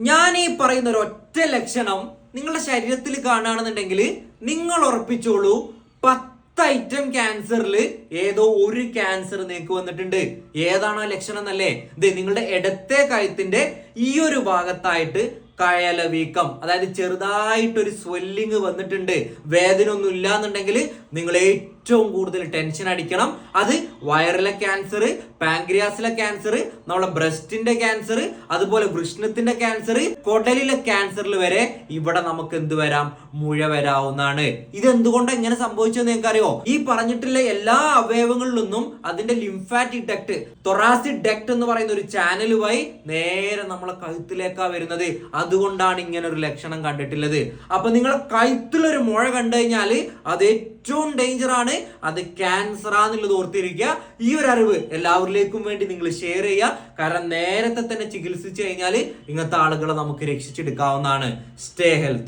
ഞാൻ ഈ പറയുന്ന ഒരു ഒറ്റ ലക്ഷണം നിങ്ങളുടെ ശരീരത്തിൽ കാണുകയാണെന്നുണ്ടെങ്കിൽ നിങ്ങൾ ഉറപ്പിച്ചോളൂ 10 ഐറ്റം ക്യാൻസറിൽ ഏതോ ഒരു ക്യാൻസർ നിങ്ങൾക്ക് വന്നിട്ടുണ്ട്. ഏതാണ് ആ ലക്ഷണം എന്നല്ലേ? ഇത് നിങ്ങളുടെ ഇടത്തെ കഴുത്തിന്റെ ഈ ഒരു ഭാഗത്തായിട്ട് കഴല വീക്കം, അതായത് ചെറുതായിട്ടൊരു സ്വെല്ലിങ് വന്നിട്ടുണ്ട്. വേദന ഒന്നും ഇല്ലാന്നുണ്ടെങ്കിൽ നിങ്ങൾ ഏറ്റവും കൂടുതൽ ടെൻഷൻ അടിക്കണം. അത് വയറിലെ ക്യാൻസർ, പാൻക്രിയാസിലെ ക്യാൻസർ, നമ്മളെ ബ്രസ്റ്റിന്റെ ക്യാൻസർ, അതുപോലെ വൃഷ്ണത്തിന്റെ ക്യാൻസർ, കുടലിലെ ക്യാൻസറിൽ വരെ ഇവിടെ നമുക്ക് എന്ത് വരാം? മുഴ വരാവുന്നതാണ്. ഇതെന്തുകൊണ്ടാണ് ഇങ്ങനെ സംഭവിച്ചതെന്ന് നിങ്ങൾക്ക് അറിയോ? ഈ പറഞ്ഞിട്ടുള്ള എല്ലാ അവയവങ്ങളിലൊന്നും അതിന്റെ ലിംഫാറ്റിക് ഡക്ട്, തൊറാസിക് ഡക്ട് എന്ന് പറയുന്ന ഒരു ചാനൽ വഴി നേരെ നമ്മളെ കഴുത്തിലേക്കാ വരുന്നത്. അതുകൊണ്ടാണ് ഇങ്ങനെ ഒരു ലക്ഷണം കണ്ടിട്ടുള്ളത്. അപ്പൊ നിങ്ങളെ കഴുത്തിലൊരു മുഴ കണ്ടു കഴിഞ്ഞാൽ അത് ഏറ്റവും ഡേഞ്ചർ ആണ്. അത് ക്യാൻസർ ആണെന്നുള്ളത് ഓർത്തിരിക്കുക. ഈ ഒരു അറിവ് എല്ലാവരിലേക്കും വേണ്ടി നിങ്ങൾ ഷെയർ ചെയ്യുക. കാരണം നേരത്തെ തന്നെ ചികിത്സിച്ചു കഴിഞ്ഞാൽ ഇങ്ങനത്തെ ആളുകളെ നമുക്ക് രക്ഷിച്ചെടുക്കാവുന്നതാണ്. Stay healthy.